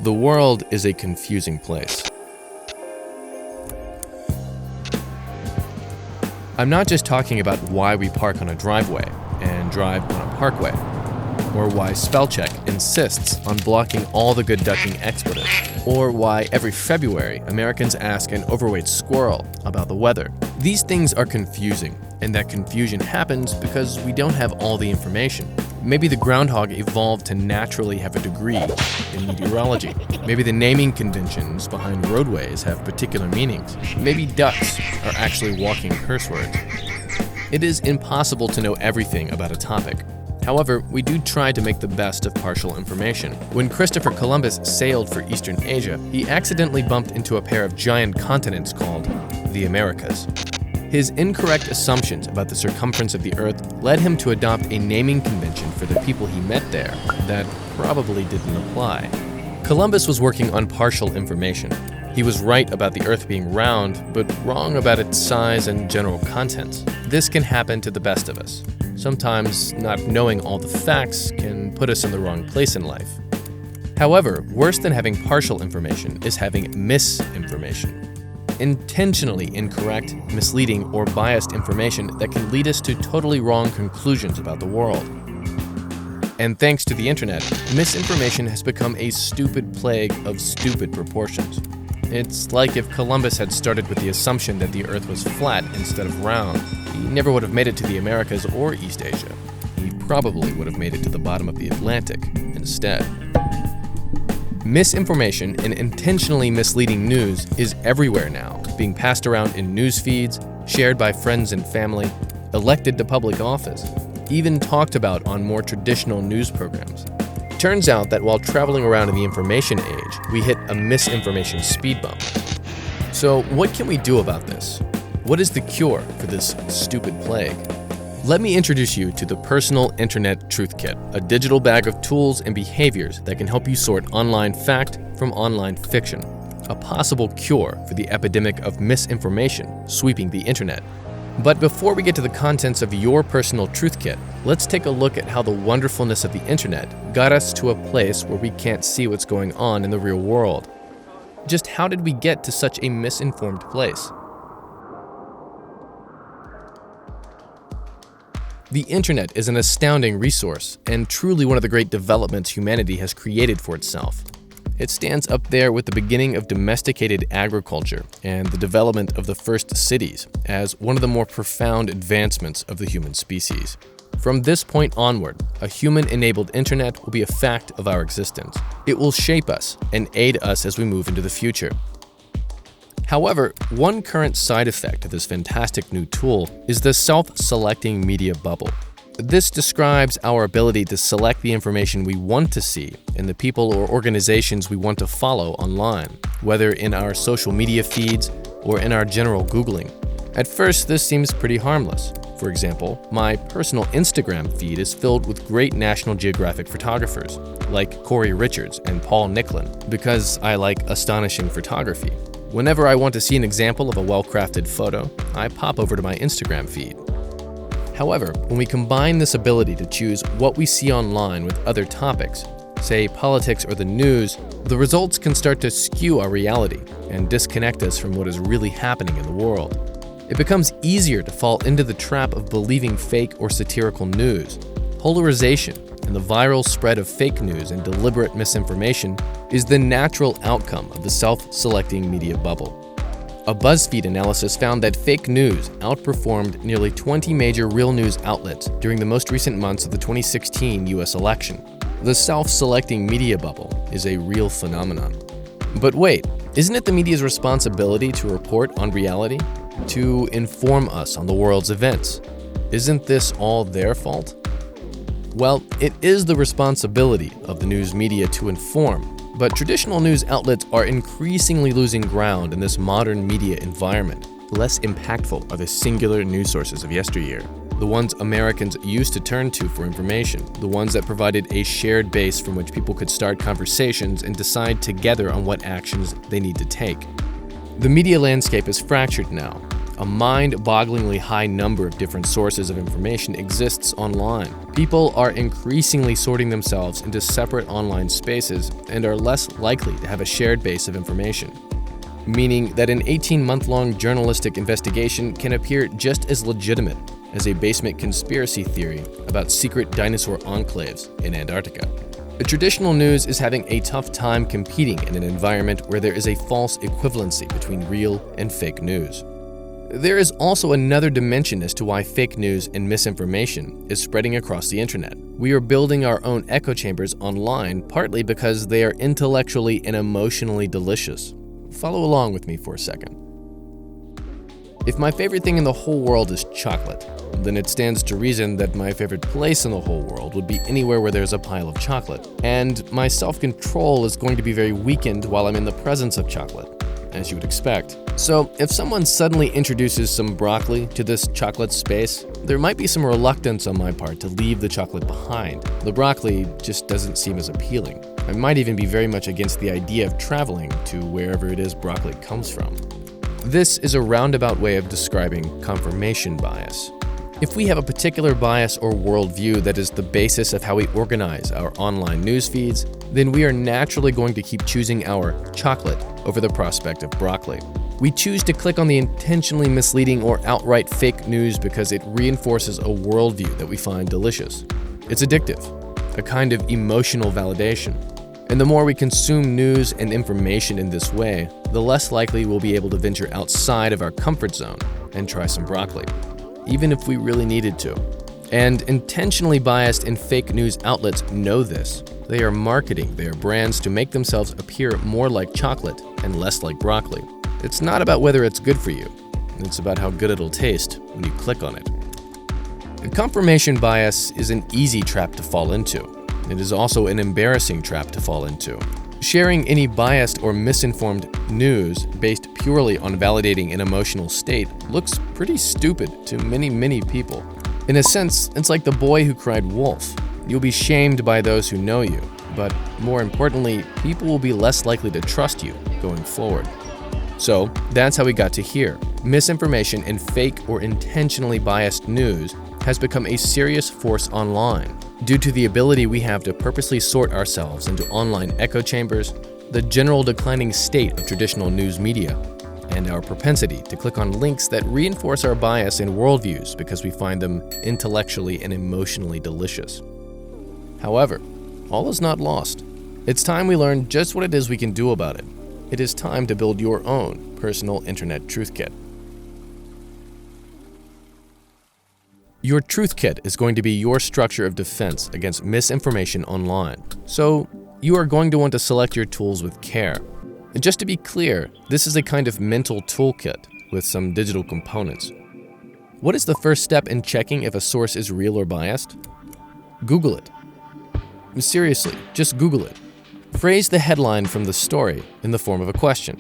The world is a confusing place. I'm not just talking about why we park on a driveway and drive on a parkway, or why spellcheck insists on blocking all the good ducking expletives, or why every February Americans ask an overweight squirrel about the weather. These things are confusing, and that confusion happens because we don't have all the information. Maybe the groundhog evolved to naturally have a degree in meteorology. Maybe the naming conventions behind roadways have particular meanings. Maybe ducks are actually walking curse words. It is impossible to know everything about a topic. However, we do try to make the best of partial information. When Christopher Columbus sailed for Eastern Asia, he accidentally bumped into a pair of giant continents called the Americas. His incorrect assumptions about the circumference of the Earth led him to adopt a naming convention for the people he met there that probably didn't apply. Columbus was working on partial information. He was right about the Earth being round, but wrong about its size and general contents. This can happen to the best of us. Sometimes not knowing all the facts can put us in the wrong place in life. However, worse than having partial information is having misinformation. Intentionally incorrect, misleading, or biased information that can lead us to totally wrong conclusions about the world. And thanks to the internet, misinformation has become a stupid plague of stupid proportions. It's like if Columbus had started with the assumption that the Earth was flat instead of round, he never would have made it to the Americas or East Asia. He probably would have made it to the bottom of the Atlantic instead. Misinformation and intentionally misleading news is everywhere now, being passed around in news feeds, shared by friends and family, elected to public office, even talked about on more traditional news programs. Turns out that while traveling around in the information age, we hit a misinformation speed bump. So what can we do about this? What is the cure for this stupid plague? Let me introduce you to the Personal Internet Truthkit, a digital bag of tools and behaviors that can help you sort online fact from online fiction, a possible cure for the epidemic of misinformation sweeping the internet. But before we get to the contents of your Personal Truthkit, let's take a look at how the wonderfulness of the internet got us to a place where we can't see what's going on in the real world. Just how did we get to such a misinformed place? The internet is an astounding resource and truly one of the great developments humanity has created for itself. It stands up there with the beginning of domesticated agriculture and the development of the first cities as one of the more profound advancements of the human species. From this point onward, a human-enabled internet will be a fact of our existence. It will shape us and aid us as we move into the future. However, one current side effect of this fantastic new tool is the self-selecting media bubble. This describes our ability to select the information we want to see and the people or organizations we want to follow online, whether in our social media feeds or in our general Googling. At first, this seems pretty harmless. For example, my personal Instagram feed is filled with great National Geographic photographers, like Corey Richards and Paul Nicklin, because I like astonishing photography. Whenever I want to see an example of a well-crafted photo, I pop over to my Instagram feed. However, when we combine this ability to choose what we see online with other topics, say politics or the news, the results can start to skew our reality and disconnect us from what is really happening in the world. It becomes easier to fall into the trap of believing fake or satirical news. Polarization and the viral spread of fake news and deliberate misinformation is the natural outcome of the self-selecting media bubble. A BuzzFeed analysis found that fake news outperformed nearly 20 major real news outlets during the most recent months of the 2016 US election. The self-selecting media bubble is a real phenomenon. But wait, isn't it the media's responsibility to report on reality? To inform us on the world's events? Isn't this all their fault? Well, it is the responsibility of the news media to inform, but traditional news outlets are increasingly losing ground in this modern media environment. Less impactful are the singular news sources of yesteryear, the ones Americans used to turn to for information, the ones that provided a shared base from which people could start conversations and decide together on what actions they need to take. The media landscape is fractured now. a mind-bogglingly high number of different sources of information exists online. People are increasingly sorting themselves into separate online spaces and are less likely to have a shared base of information, meaning that an 18-month-long journalistic investigation can appear just as legitimate as a basement conspiracy theory about secret dinosaur enclaves in Antarctica. The traditional news is having a tough time competing in an environment where there is a false equivalency between real and fake news. There is also another dimension as to why fake news and misinformation is spreading across the internet. We are building our own echo chambers online partly because they are intellectually and emotionally delicious. Follow along with me for a second. If my favorite thing in the whole world is chocolate, then it stands to reason that my favorite place in the whole world would be anywhere where there's a pile of chocolate. And my self-control is going to be very weakened while I'm in the presence of chocolate, as you would expect. So if someone suddenly introduces some broccoli to this chocolate space, there might be some reluctance on my part to leave the chocolate behind. The broccoli just doesn't seem as appealing. I might even be very much against the idea of traveling to wherever it is broccoli comes from. This is a roundabout way of describing confirmation bias. If we have a particular bias or worldview that is the basis of how we organize our online news feeds, then we are naturally going to keep choosing our chocolate over the prospect of broccoli. We choose to click on the intentionally misleading or outright fake news because it reinforces a worldview that we find delicious. It's addictive, a kind of emotional validation. And the more we consume news and information in this way, the less likely we'll be able to venture outside of our comfort zone and try some broccoli, even if we really needed to. And intentionally biased and fake news outlets know this. They are marketing their brands to make themselves appear more like chocolate and less like broccoli. It's not about whether it's good for you. It's about how good it'll taste when you click on it. Confirmation bias is an easy trap to fall into. It is also an embarrassing trap to fall into. Sharing any biased or misinformed news based purely on validating an emotional state looks pretty stupid to many people. In a sense, it's like the boy who cried wolf. You'll be shamed by those who know you, but more importantly, people will be less likely to trust you going forward. So that's how we got to here. Misinformation and fake or intentionally biased news has become a serious force online due to the ability we have to purposely sort ourselves into online echo chambers, the general declining state of traditional news media, and our propensity to click on links that reinforce our bias and worldviews because we find them intellectually and emotionally delicious. However, all is not lost. It's time we learn just what it is we can do about it. It is time to build your own personal internet truth kit. Your truth kit is going to be your structure of defense against misinformation online. So you are going to want to select your tools with care. And just to be clear, this is a kind of mental toolkit with some digital components. What is the first step in checking if a source is real or biased? Google it. Seriously, just Google it. Phrase the headline from the story in the form of a question.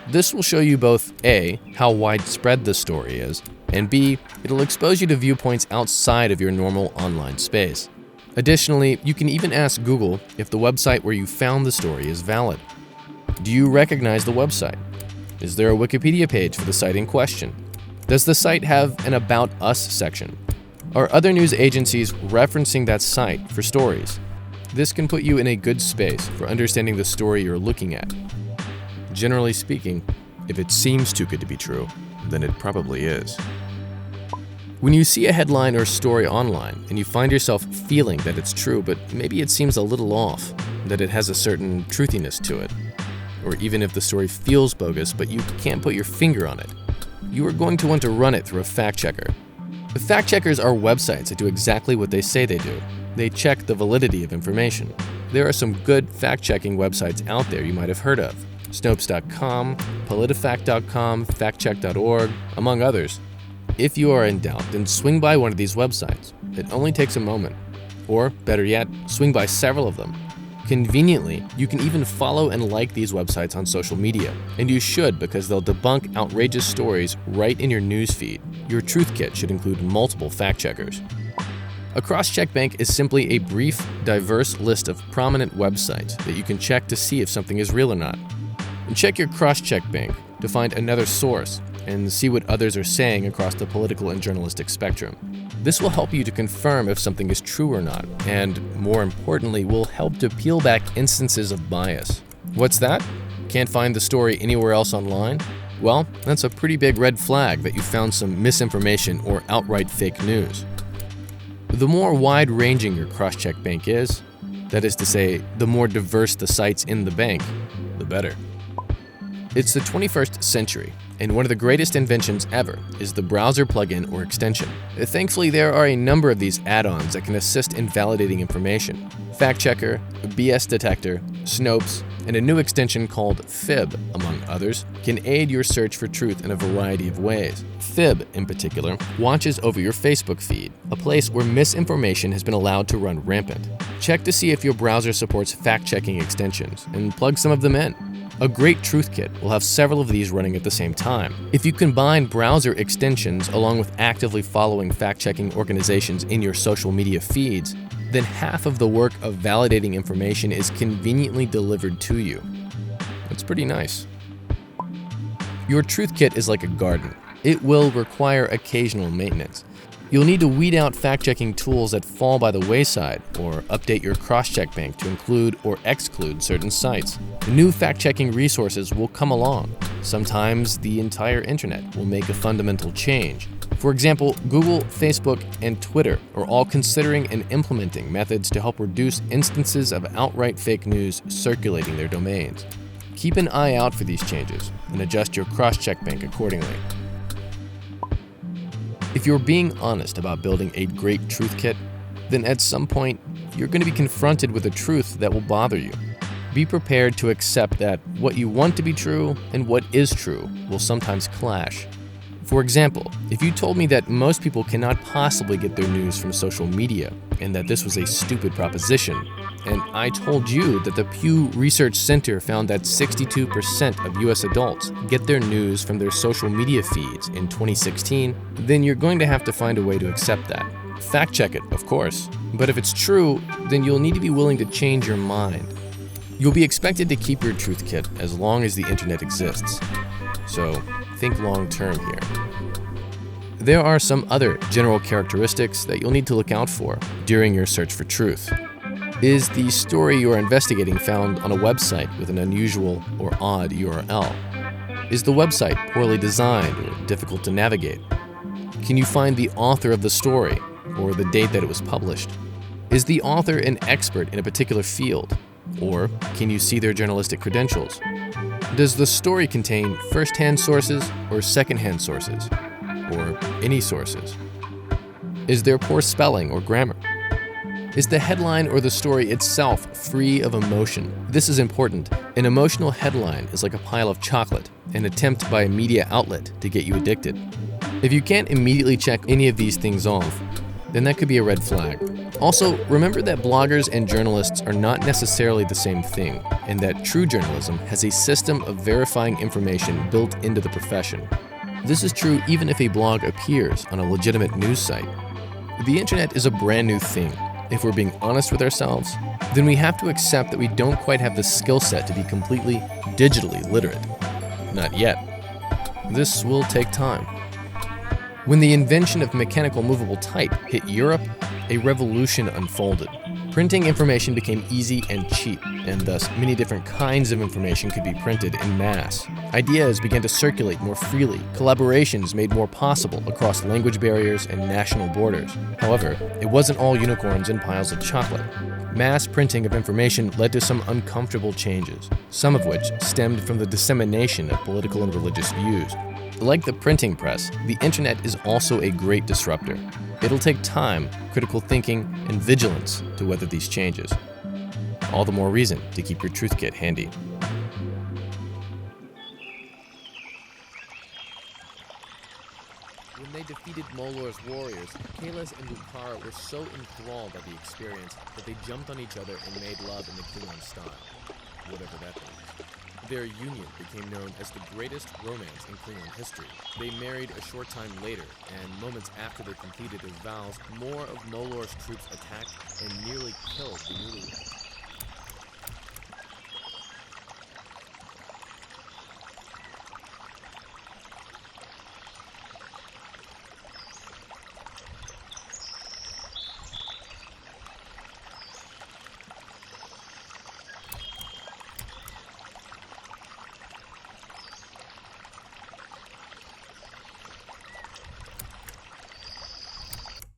This will show you both A, how widespread the story is, and B, it'll expose you to viewpoints outside of your normal online space. Additionally, you can even ask Google if the website where you found the story is valid. Do you recognize the website? Is there a Wikipedia page for the site in question? Does the site have an About Us section? Are other news agencies referencing that site for stories? This can put you in a good space for understanding the story you're looking at. Generally speaking, if it seems too good to be true, then it probably is. When you see a headline or story online and you find yourself feeling that it's true, but maybe it seems a little off, that it has a certain truthiness to it, or even if the story feels bogus but you can't put your finger on it, you are going to want to run it through a fact checker. The fact checkers are websites that do exactly what they say they do. They check the validity of information. There are some good fact-checking websites out there you might have heard of. Snopes.com, PolitiFact.com, FactCheck.org, among others. If you are in doubt, then swing by one of these websites. It only takes a moment. Or, better yet, swing by several of them. Conveniently, you can even follow and like these websites on social media. And you should, because they'll debunk outrageous stories right in your newsfeed. Your truth kit should include multiple fact-checkers. A cross-check bank is simply a brief, diverse list of prominent websites that you can check to see if something is real or not. And check your cross-check bank to find another source and see what others are saying across the political and journalistic spectrum. This will help you to confirm if something is true or not, and more importantly, will help to peel back instances of bias. What's that? Can't find the story anywhere else online? Well, that's a pretty big red flag that you found some misinformation or outright fake news. The more wide-ranging your cross-check bank is, that is to say, the more diverse the sites in the bank, the better. It's the 21st century, and one of the greatest inventions ever is the browser plugin or extension. Thankfully, there are a number of these add-ons that can assist in validating information. Fact Checker, BS Detector, Snopes, and a new extension called Fib, among others, can aid your search for truth in a variety of ways. Fib, in particular, watches over your Facebook feed, a place where misinformation has been allowed to run rampant. Check to see if your browser supports fact-checking extensions, and plug some of them in. A great Truthkit will have several of these running at the same time. If you combine browser extensions along with actively following fact-checking organizations in your social media feeds, then half of the work of validating information is conveniently delivered to you. That's pretty nice. Your Truthkit is like a garden. It will require occasional maintenance. You'll need to weed out fact-checking tools that fall by the wayside, or update your cross-check bank to include or exclude certain sites. New fact-checking resources will come along. Sometimes the entire internet will make a fundamental change. For example, Google, Facebook, and Twitter are all considering and implementing methods to help reduce instances of outright fake news circulating their domains. Keep an eye out for these changes and adjust your cross-check bank accordingly. If you're being honest about building a great Truthkit, then at some point, you're going to be confronted with a truth that will bother you. Be prepared to accept that what you want to be true and what is true will sometimes clash. For example, if you told me that most people cannot possibly get their news from social media and that this was a stupid proposition, and I told you that the Pew Research Center found that 62% of US adults get their news from their social media feeds in 2016, then you're going to have to find a way to accept that. Fact check it, of course, but if it's true, then you'll need to be willing to change your mind. You'll be expected to keep your Truthkit as long as the internet exists. So think long term here. There are some other general characteristics that you'll need to look out for during your search for truth. Is the story you are investigating found on a website with an unusual or odd URL? Is the website poorly designed or difficult to navigate? Can you find the author of the story or the date that it was published? Is the author an expert in a particular field? Or can you see their journalistic credentials? Does the story contain first-hand sources or second-hand sources? Or any sources? Is there poor spelling or grammar? Is the headline or the story itself free of emotion? This is important. An emotional headline is like a pile of chocolate, an attempt by a media outlet to get you addicted. If you can't immediately check any of these things off, then that could be a red flag. Also, remember that bloggers and journalists are not necessarily the same thing, and that true journalism has a system of verifying information built into the profession. This is true even if a blog appears on a legitimate news site. The internet is a brand new thing. If we're being honest with ourselves, then we have to accept that we don't quite have the skill set to be completely digitally literate. Not yet. This will take time. When the invention of mechanical movable type hit Europe, a revolution unfolded. Printing information became easy and cheap, and thus many different kinds of information could be printed en masse. Ideas began to circulate more freely, collaborations made more possible across language barriers and national borders. However, it wasn't all unicorns and piles of chocolate. Mass printing of information led to some uncomfortable changes, some of which stemmed from the dissemination of political and religious views. Like the printing press, the internet is also a great disruptor. It'll take time, critical thinking, and vigilance to weather these changes. All the more reason to keep your Truthkit handy. When they defeated Molor's warriors, Kalis and Lucara were so enthralled by the experience that they jumped on each other and made love in the Klingon style, whatever that means. Their union became known as the greatest romance in Klingon history. They married a short time later, and moments after they completed their vows, more of Molor's troops attacked and nearly killed the newlyweds.